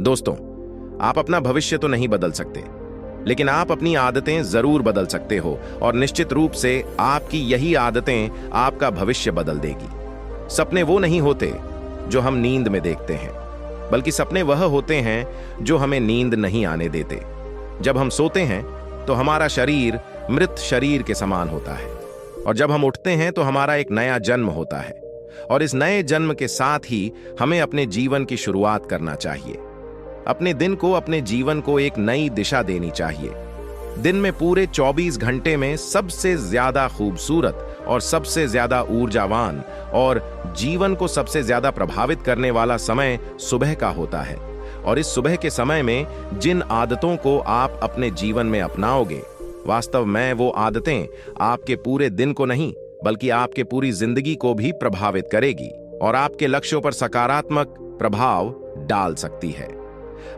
दोस्तों, आप अपना भविष्य तो नहीं बदल सकते, लेकिन आप अपनी आदतें जरूर बदल सकते हो और निश्चित रूप से आपकी यही आदतें आपका भविष्य बदल देगी। सपने वो नहीं होते जो हम नींद में देखते हैं, बल्कि सपने वह होते हैं जो हमें नींद नहीं आने देते। जब हम सोते हैं तो हमारा शरीर मृत शरीर के समान होता है, और जब हम उठते हैं तो हमारा एक नया जन्म होता है, और इस नए जन्म के साथ ही हमें अपने जीवन की शुरुआत करना चाहिए। अपने दिन को, अपने जीवन को एक नई दिशा देनी चाहिए। दिन में पूरे 24 घंटे में सबसे ज्यादा खूबसूरत और सबसे ज्यादा ऊर्जावान और जीवन को सबसे ज्यादा प्रभावित करने वाला समय सुबह का होता है। और इस सुबह के समय में जिन आदतों को आप अपने जीवन में अपनाओगे, वास्तव में वो आदतें आपके पूरे दिन को नहीं बल्कि आपके पूरी जिंदगी को भी प्रभावित करेगी और आपके लक्ष्यों पर सकारात्मक प्रभाव डाल सकती है।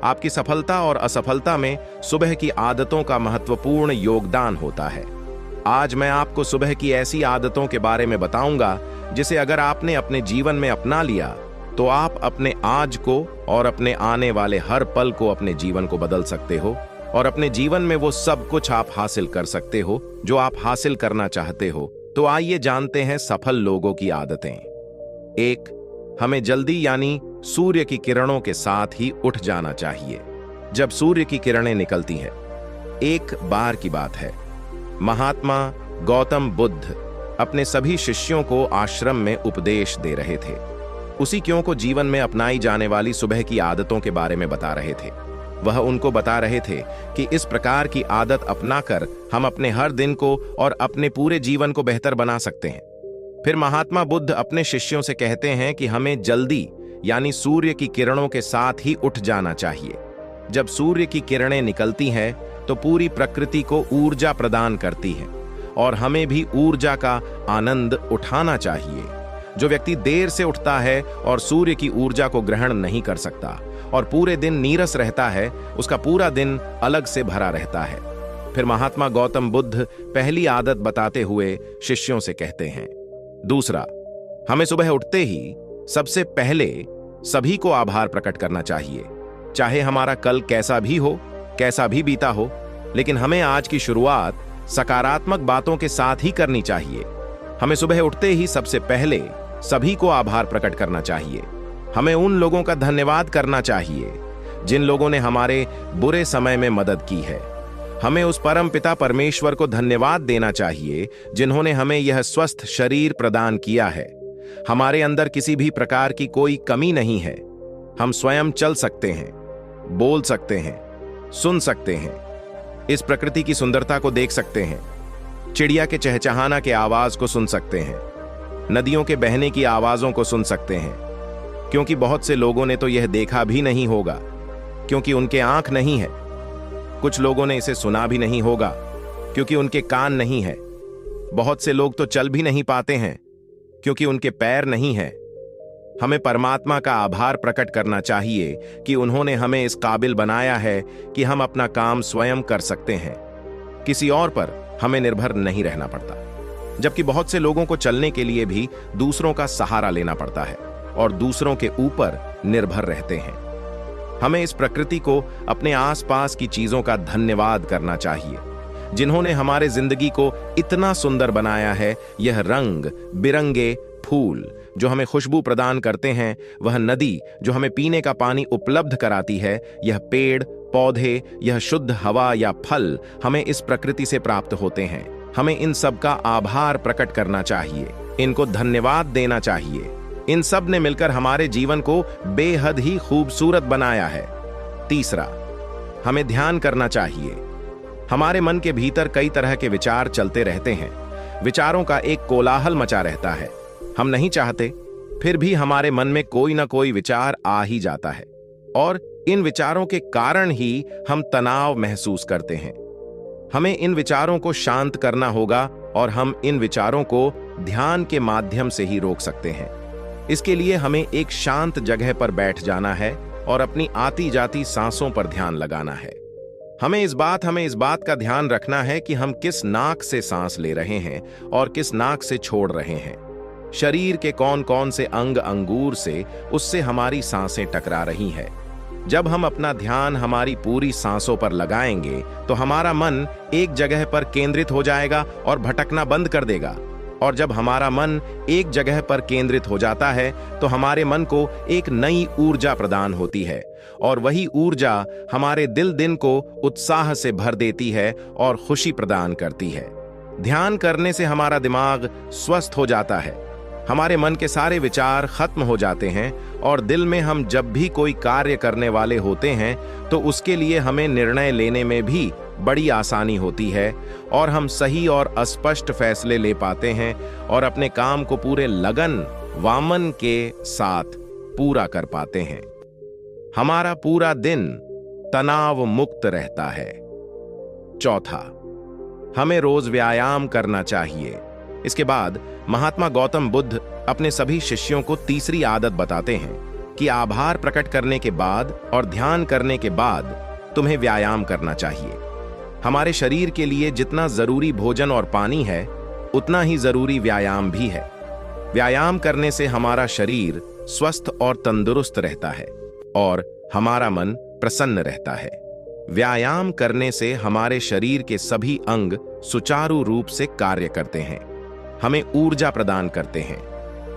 आपकी सफलता और असफलता में सुबह की आदतों का महत्वपूर्ण योगदान होता है। आज मैं आपको सुबह की ऐसी आदतों के बारे में बताऊंगा जिसे अगर आपने अपने जीवन में अपना लिया तो आप अपने आज को और अपने आने वाले हर पल को, अपने जीवन को बदल सकते हो और अपने जीवन में वो सब कुछ आप हासिल कर सकते हो जो आप हासिल करना चाहते हो। तो आइए जानते हैं सफल लोगों की आदतें। 1. हमें जल्दी यानी सूर्य की किरणों के साथ ही उठ जाना चाहिए। जब सूर्य की किरणें निकलती हैं, एक बार की बात है, महात्मा गौतम बुद्ध अपने सभी शिष्यों को आश्रम में उपदेश दे रहे थे। उसी क्यों को जीवन में अपनाई जाने वाली सुबह की आदतों के बारे में बता रहे थे। वह उनको बता रहे थे कि इस प्रकार की आदत अपनाकर हम अपने हर दिन को और अपने पूरे जीवन को बेहतर बना सकते हैं। फिर महात्मा बुद्ध अपने शिष्यों से कहते हैं कि हमें जल्दी यानी सूर्य की किरणों के साथ ही उठ जाना चाहिए। जब सूर्य की किरणें निकलती हैं तो पूरी प्रकृति को ऊर्जा प्रदान करती है और हमें भी ऊर्जा का आनंद उठाना चाहिए। जो व्यक्ति देर से उठता है और सूर्य की ऊर्जा को ग्रहण नहीं कर सकता और पूरे दिन नीरस रहता है, उसका पूरा दिन अलग से भरा रहता है। फिर महात्मा गौतम बुद्ध पहली आदत बताते हुए शिष्यों से कहते हैं, दूसरा, हमें सुबह उठते ही सबसे पहले सभी को आभार प्रकट करना चाहिए। चाहे हमारा कल कैसा भी हो, कैसा भी बीता हो, लेकिन हमें आज की शुरुआत सकारात्मक बातों के साथ ही करनी चाहिए। हमें सुबह उठते ही सबसे पहले सभी को आभार प्रकट करना चाहिए। हमें उन लोगों का धन्यवाद करना चाहिए जिन लोगों ने हमारे बुरे समय में मदद की है। हमें उस परम पिता परमेश्वर को धन्यवाद देना चाहिए जिन्होंने हमें यह स्वस्थ शरीर प्रदान किया है। हमारे अंदर किसी भी प्रकार की कोई कमी नहीं है। हम स्वयं चल सकते हैं, बोल सकते हैं, सुन सकते हैं, इस प्रकृति की सुंदरता को देख सकते हैं, चिड़िया के चहचहाना के आवाज को सुन सकते हैं, नदियों के बहने की आवाजों को सुन सकते हैं। क्योंकि बहुत से लोगों ने तो यह देखा भी नहीं होगा क्योंकि उनके आंख नहीं है। कुछ लोगों ने इसे सुना भी नहीं होगा क्योंकि उनके कान नहीं है। बहुत से लोग तो चल भी नहीं पाते हैं क्योंकि उनके पैर नहीं हैं। हमें परमात्मा का आभार प्रकट करना चाहिए कि उन्होंने हमें इस काबिल बनाया है कि हम अपना काम स्वयं कर सकते हैं। किसी और पर हमें निर्भर नहीं रहना पड़ता, जबकि बहुत से लोगों को चलने के लिए भी दूसरों का सहारा लेना पड़ता है और दूसरों के ऊपर निर्भर रहते हैं। हमें इस प्रकृति को, अपने आसपास की चीजों का धन्यवाद करना चाहिए जिन्होंने हमारे जिंदगी को इतना सुंदर बनाया है। यह रंग बिरंगे फूल जो हमें खुशबू प्रदान करते हैं, वह नदी जो हमें पीने का पानी उपलब्ध कराती है, यह पेड़ पौधे, यह शुद्ध हवा या फल हमें इस प्रकृति से प्राप्त होते हैं। हमें इन सब का आभार प्रकट करना चाहिए, इनको धन्यवाद देना चाहिए। इन सब ने मिलकर हमारे जीवन को बेहद ही खूबसूरत बनाया है। तीसरा, हमें ध्यान करना चाहिए। हमारे मन के भीतर कई तरह के विचार चलते रहते हैं। विचारों का एक कोलाहल मचा रहता है। हम नहीं चाहते, फिर भी हमारे मन में कोई ना कोई विचार आ ही जाता है और इन विचारों के कारण ही हम तनाव महसूस करते हैं। हमें इन विचारों को शांत करना होगा और हम इन विचारों को ध्यान के माध्यम से ही रोक सकते हैं। इसके लिए हमें एक शांत जगह पर बैठ जाना है और अपनी आती जाती सांसों पर ध्यान लगाना है। हमें इस बात का ध्यान रखना है कि हम किस नाक से सांस ले रहे हैं और किस नाक से छोड़ रहे हैं। शरीर के कौन कौन से अंग अंगूर से उससे हमारी सांसें टकरा रही हैं। जब हम अपना ध्यान हमारी पूरी सांसों पर लगाएंगे तो हमारा मन एक जगह पर केंद्रित हो जाएगा और भटकना बंद कर देगा। और जब हमारा मन एक जगह पर केंद्रित हो जाता है तो हमारे मन को एक नई ऊर्जा प्रदान होती है, और वही ऊर्जा हमारे दिन को उत्साह से भर देती है और खुशी प्रदान करती है। ध्यान करने से हमारा दिमाग स्वस्थ हो जाता है, हमारे मन के सारे विचार खत्म हो जाते हैं, और दिल में हम जब भी कोई कार्य करने वाले होते हैं तो उसके लिए हमें निर्णय लेने में भी बड़ी आसानी होती है, और हम सही और स्पष्ट फैसले ले पाते हैं और अपने काम को पूरे लगन वामन के साथ पूरा कर पाते हैं। हमारा पूरा दिन तनाव मुक्त रहता है। चौथा, हमें रोज व्यायाम करना चाहिए। इसके बाद महात्मा गौतम बुद्ध अपने सभी शिष्यों को तीसरी आदत बताते हैं कि आभार प्रकट करने के बाद और ध्यान करने के बाद तुम्हें व्यायाम करना चाहिए। हमारे शरीर के लिए जितना जरूरी भोजन और पानी है, उतना ही जरूरी व्यायाम भी है। व्यायाम करने से हमारा शरीर स्वस्थ और तंदुरुस्त रहता है और हमारा मन प्रसन्न रहता है। व्यायाम करने से हमारे शरीर के सभी अंग सुचारू रूप से कार्य करते हैं, हमें ऊर्जा प्रदान करते हैं,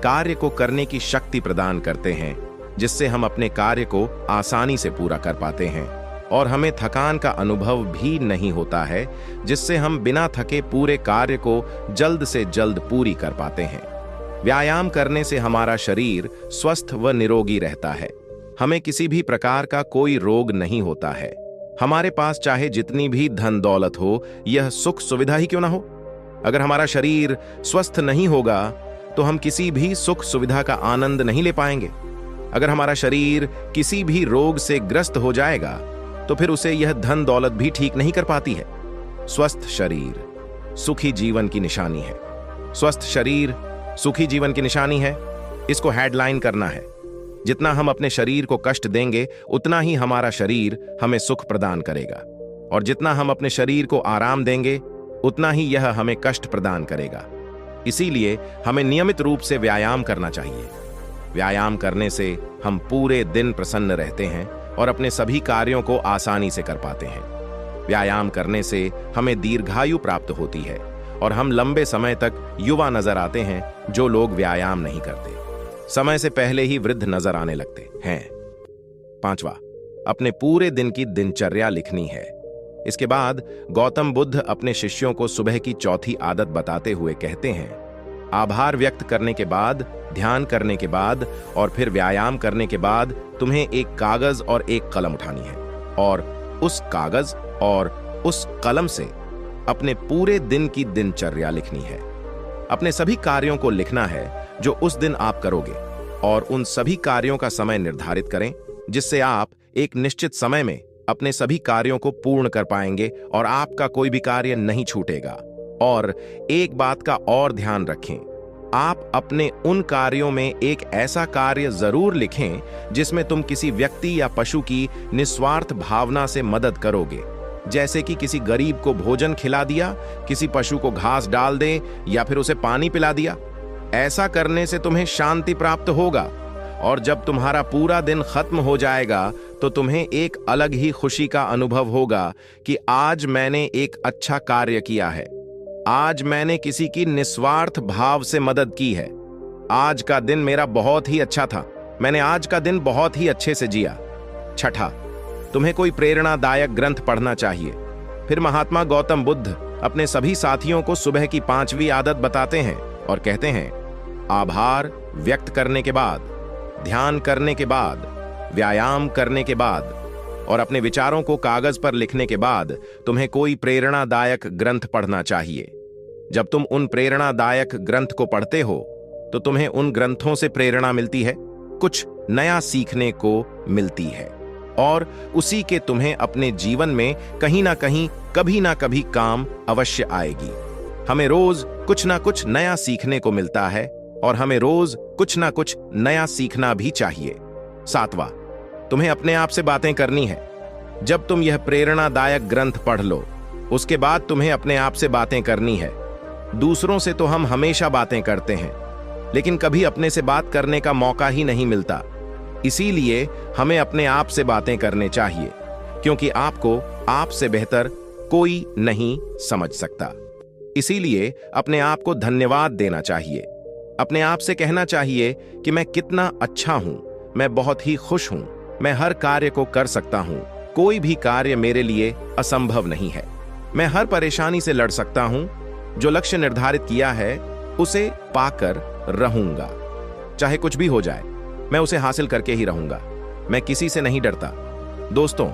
कार्य को करने की शक्ति प्रदान करते हैं, जिससे हम अपने कार्य को आसानी से पूरा कर पाते हैं, और हमें थकान का अनुभव भी नहीं होता है, जिससे हम बिना थके पूरे कार्य को जल्द से जल्द पूरी कर पाते हैं। व्यायाम करने से हमारा शरीर स्वस्थ व निरोगी रहता है, हमें किसी भी प्रकार का कोई रोग नहीं होता है। हमारे पास चाहे जितनी भी धन दौलत हो, यह सुख सुविधा ही क्यों ना हो, अगर हमारा शरीर स्वस्थ नहीं होगा तो हम किसी भी सुख सुविधा का आनंद नहीं ले पाएंगे। अगर हमारा शरीर किसी भी रोग से ग्रस्त हो जाएगा तो फिर उसे यह धन दौलत भी ठीक नहीं कर पाती है। स्वस्थ शरीर सुखी जीवन की निशानी है। स्वस्थ शरीर सुखी जीवन की निशानी है, इसको हेडलाइन करना है। जितना हम अपने शरीर को कष्ट देंगे उतना ही हमारा शरीर हमें सुख प्रदान करेगा, और जितना हम अपने शरीर को आराम देंगे उतना ही यह हमें कष्ट प्रदान करेगा। इसीलिए हमें नियमित रूप से व्यायाम करना चाहिए। व्यायाम करने से हम पूरे दिन प्रसन्न रहते हैं और अपने सभी कार्यों को आसानी से कर पाते हैं। व्यायाम करने से हमें दीर्घायु प्राप्त होती है और हम लंबे समय तक युवा नजर आते हैं, जो लोग व्यायाम नहीं करते समय से पहले ही वृद्ध नजर आने लगते हैं। पांचवा, अपने पूरे दिन की दिनचर्या लिखनी है। इसके बाद गौतम बुद्ध अपने शिष्यों को सुबह की चौथी आदत बताते हुए कहते हैं, आभार व्यक्त करने के बाद, ध्यान करने के बाद और फिर व्यायाम करने के बाद तुम्हें एक कागज और एक कलम उठानी है, और उस कागज और उस कलम से अपने पूरे दिन की दिनचर्या लिखनी है। अपने सभी कार्यों को लिखना है जो उस दिन आप करोगे, और उन सभी कार्यों का समय निर्धारित करें, जिससे आप एक निश्चित समय में अपने सभी कार्यों को पूर्ण कर पाएंगे और आपका कोई भी कार्य नहीं छूटेगा। और एक बात का और ध्यान रखें, आप अपने उन कार्यों में एक ऐसा कार्य जरूर लिखें जिसमें तुम किसी व्यक्ति या पशु की निस्वार्थ भावना से मदद करोगे, जैसे कि किसी गरीब को भोजन खिला दिया, किसी पशु को घास डाल दे या फिर उसे पानी पिला दिया। ऐसा करने से तुम्हें शांति प्राप्त होगा, और जब तुम्हारा पूरा दिन खत्म हो जाएगा तो तुम्हें एक अलग ही खुशी का अनुभव होगा कि आज मैंने एक अच्छा कार्य किया है, आज मैंने किसी की निस्वार्थ भाव से मदद की है, आज का दिन मेरा बहुत ही अच्छा था, मैंने आज का दिन बहुत ही अच्छे से जिया। छठा, तुम्हें कोई प्रेरणादायक ग्रंथ पढ़ना चाहिए। फिर महात्मा गौतम बुद्ध अपने सभी साथियों को सुबह की पांचवी आदत बताते हैं और कहते हैं, आभार व्यक्त करने के बाद, ध्यान करने के बाद, व्यायाम करने के बाद और अपने विचारों को कागज पर लिखने के बाद तुम्हें कोई प्रेरणादायक ग्रंथ पढ़ना चाहिए। जब तुम उन प्रेरणादायक ग्रंथ को पढ़ते हो तो तुम्हें उन ग्रंथों से प्रेरणा मिलती है, कुछ नया सीखने को मिलती है, और उसी के तुम्हें अपने जीवन में कहीं ना कहीं कभी ना कभी काम अवश्य आएगी। हमें रोज कुछ ना कुछ नया सीखने को मिलता है और हमें रोज कुछ ना कुछ नया सीखना भी चाहिए। सातवां, तुम्हें अपने आप से बातें करनी है। जब तुम यह प्रेरणादायक ग्रंथ पढ़ लो, उसके बाद तुम्हें अपने आप से बातें करनी है। दूसरों से तो हम हमेशा बातें करते हैं, लेकिन कभी अपने से बात करने का मौका ही नहीं मिलता। इसीलिए हमें अपने आप से बातें करने चाहिए, क्योंकि आपको आपसे बेहतर कोई नहीं समझ सकता। इसीलिए अपने आप को धन्यवाद देना चाहिए। अपने आप से कहना चाहिए कि मैं कितना अच्छा हूं, मैं बहुत ही खुश हूं, मैं हर कार्य को कर सकता हूं, कोई भी कार्य मेरे लिए असंभव नहीं है, मैं हर परेशानी से लड़ सकता हूं, जो लक्ष्य निर्धारित किया है उसे पाकर रहूंगा। चाहे कुछ भी हो जाए, मैं उसे हासिल करके ही रहूंगा, मैं किसी से नहीं डरता। दोस्तों,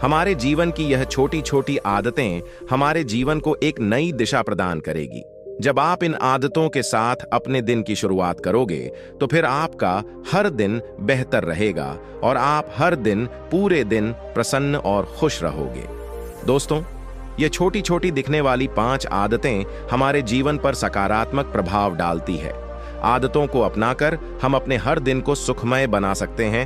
हमारे जीवन की यह छोटी छोटी आदतें हमारे जीवन को एक नई दिशा प्रदान करेगी। जब आप इन आदतों के साथ अपने दिन की शुरुआत करोगे, तो फिर आपका हर दिन बेहतर रहेगा और आप हर दिन पूरे दिन प्रसन्न और खुश रहोगे। दोस्तों, ये छोटी छोटी दिखने वाली 5 आदतें हमारे जीवन पर सकारात्मक प्रभाव डालती है। आदतों को अपनाकर हम अपने हर दिन को सुखमय बना सकते हैं।